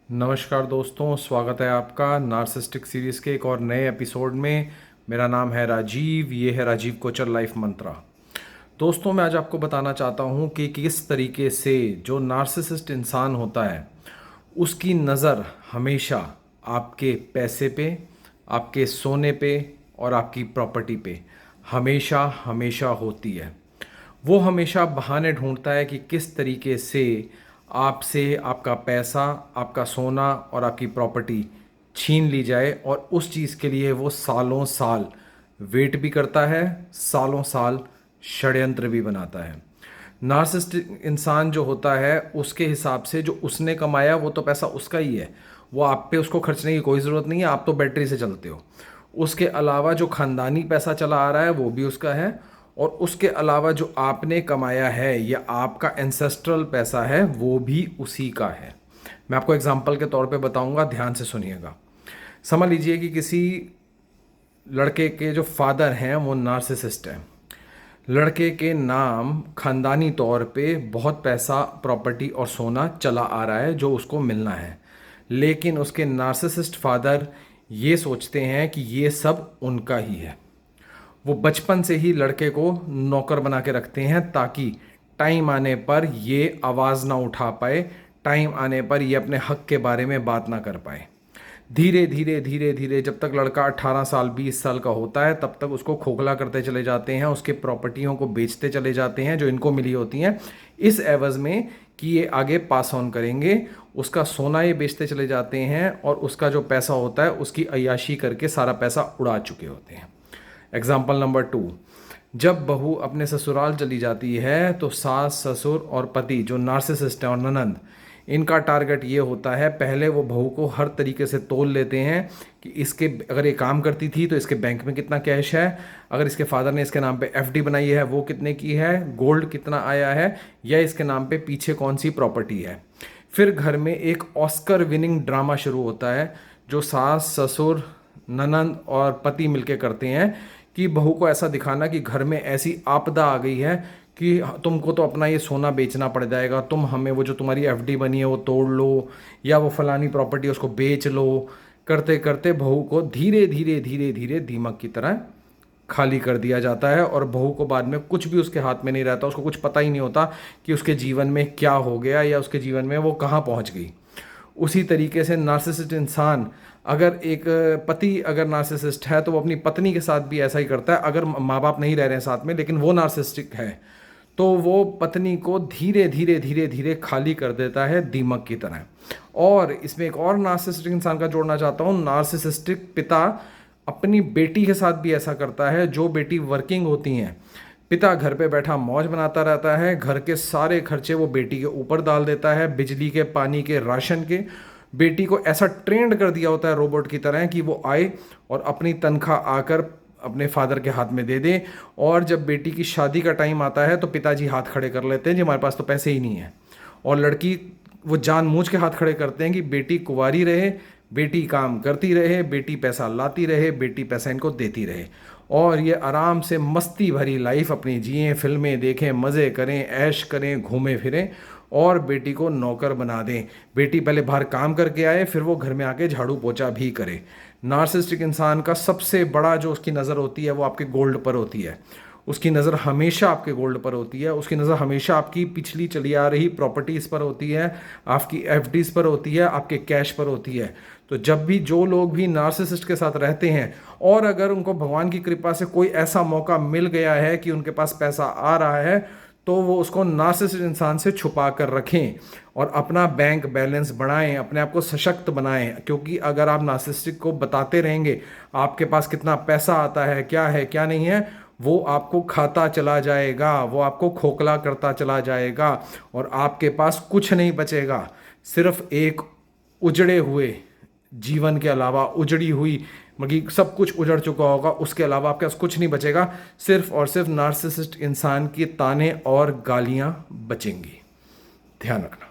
नमस्कार दोस्तों, स्वागत है आपका नार्सिसिस्टिक सीरीज़ के एक और नए एपिसोड में। मेरा नाम है राजीव, ये है राजीव कोचर लाइफ मंत्रा। दोस्तों, मैं आज आपको बताना चाहता हूँ कि किस तरीके से जो नार्सिसिस्ट इंसान होता है उसकी नज़र हमेशा आपके पैसे पे, आपके सोने पे और आपकी प्रॉपर्टी पे हमेशा हमेशा होती है। वो हमेशा बहाने ढूंढता है कि किस तरीके से आपसे आपका पैसा, आपका सोना और आपकी प्रॉपर्टी छीन ली जाए, और उस चीज़ के लिए वो सालों साल वेट भी करता है, सालों साल षड्यंत्र भी बनाता है। नार्सिसिस्टिक इंसान जो होता है उसके हिसाब से जो उसने कमाया वो तो पैसा उसका ही है, वो आप पे उसको खर्चने की कोई ज़रूरत नहीं है, आप तो बैटरी से चलते हो। उसके अलावा जो ख़ानदानी पैसा चला आ रहा है वो भी उसका है, और उसके अलावा जो आपने कमाया है या आपका एंसेस्ट्रल पैसा है वो भी उसी का है। मैं आपको एग्जांपल के तौर पे बताऊंगा, ध्यान से सुनिएगा। समझ लीजिए कि किसी लड़के के जो फादर हैं वो नार्सिसिस्ट हैं। लड़के के नाम खानदानी तौर पे बहुत पैसा, प्रॉपर्टी और सोना चला आ रहा है जो उसको मिलना है, लेकिन उसके नार्सिसिस्ट फादर ये सोचते हैं कि ये सब उनका ही है। वो बचपन से ही लड़के को नौकर बना के रखते हैं ताकि टाइम आने पर ये आवाज़ ना उठा पाए, टाइम आने पर ये अपने हक के बारे में बात ना कर पाए। धीरे धीरे धीरे धीरे जब तक लड़का 18 साल 20 साल का होता है तब तक उसको खोखला करते चले जाते हैं, उसके प्रॉपर्टियों को बेचते चले जाते हैं जो इनको मिली होती हैं, इस एवज़ में कि ये आगे पास ऑन करेंगे। उसका सोना ये बेचते चले जाते हैं और उसका जो पैसा होता है उसकी अय्याशी करके सारा पैसा उड़ा चुके होते हैं। एग्जाम्पल नंबर 2, जब बहू अपने ससुराल चली जाती है तो सास, ससुर और पति जो नार्सिसिस्ट हैं और ननंद, इनका टारगेट ये होता है, पहले वो बहू को हर तरीके से तोल लेते हैं कि इसके अगर ये काम करती थी तो इसके बैंक में कितना कैश है, अगर इसके फादर ने इसके नाम पे एफडी बनाई है वो कितने की है, गोल्ड कितना आया है, या इसके नाम पे पीछे कौन सी प्रॉपर्टी है। फिर घर में एक ऑस्कर विनिंग ड्रामा शुरू होता है जो सास, ससुर, ननंद और पति मिलके करते हैं कि बहू को ऐसा दिखाना कि घर में ऐसी आपदा आ गई है कि तुमको तो अपना ये सोना बेचना पड़ जाएगा, तुम हमें वो जो तुम्हारी एफडी बनी है वो तोड़ लो, या वो फलानी प्रॉपर्टी उसको बेच लो। करते करते बहू को धीरे धीरे धीरे धीरे दीमक की तरह खाली कर दिया जाता है, और बहू को बाद में कुछ भी उसके हाथ में नहीं रहता, उसको कुछ पता ही नहीं होता कि उसके जीवन में क्या हो गया या उसके जीवन में वो कहाँ पहुँच गई। उसी तरीके से नार्सिसिस्ट इंसान, अगर एक पति अगर नार्सिसिस्ट है तो वो अपनी पत्नी के साथ भी ऐसा ही करता है। अगर माँ बाप नहीं रह रहे हैं साथ में लेकिन वो नार्सिसिस्टिक है तो वो पत्नी को धीरे धीरे धीरे धीरे खाली कर देता है दीमक की तरह। और इसमें एक और नार्सिसिस्टिक इंसान का जोड़ना चाहता हूँ। नार्सिसिस्टिक पिता अपनी बेटी के साथ भी ऐसा करता है। जो बेटी वर्किंग होती हैं, पिता घर पे बैठा मौज बनाता रहता है, घर के सारे खर्चे वो बेटी के ऊपर डाल देता है, बिजली के, पानी के, राशन के। बेटी को ऐसा ट्रेंड कर दिया होता है रोबोट की तरह कि वो आए और अपनी तनख्वाह आकर अपने फादर के हाथ में दे दे, और जब बेटी की शादी का टाइम आता है तो पिताजी हाथ खड़े कर लेते हैं जी हमारे पास तो पैसे ही नहीं है, और लड़की वो जानबूझ के हाथ खड़े करते हैं कि बेटी कुंवारी रहे, बेटी काम करती रहे, बेटी पैसा लाती रहे, बेटी पैसा इनको देती रहे, और ये आराम से मस्ती भरी लाइफ अपनी जिएं, फिल्में देखें, मज़े करें, ऐश करें, घूमें फिरें, और बेटी को नौकर बना दें। बेटी पहले बाहर काम करके आए, फिर वो घर में आके झाड़ू पोछा भी करे। नार्सिसिस्टिक इंसान का सबसे बड़ा जो उसकी नज़र होती है वो आपके गोल्ड पर होती है। उसकी नज़र हमेशा आपके गोल्ड पर होती है, उसकी नज़र हमेशा आपकी पिछली चली आ रही प्रॉपर्टीज़ पर होती है, आपकी एफडीज़ पर होती है, आपके कैश पर होती है। तो जब भी जो लोग भी नार्सिसिस्ट के साथ रहते हैं, और अगर उनको भगवान की कृपा से कोई ऐसा मौका मिल गया है कि उनके पास पैसा आ रहा है, तो वो उसको नार्सिसिस्ट इंसान से छुपा कर रखें और अपना बैंक बैलेंस बढ़ाएं, अपने आप को सशक्त बनाएं। क्योंकि अगर आप नार्सिसिस्टिक को बताते रहेंगे आपके पास कितना पैसा आता है क्या नहीं है, वो आपको खाता चला जाएगा, वो आपको खोखला करता चला जाएगा, और आपके पास कुछ नहीं बचेगा। सिर्फ एक उजड़े हुए जीवन के अलावा, उजड़ी हुई मतलब सब कुछ उजड़ चुका होगा, उसके अलावा आपके पास कुछ नहीं बचेगा। सिर्फ और सिर्फ नार्सिसिस्ट इंसान की ताने और गालियां बचेंगी। ध्यान रखना।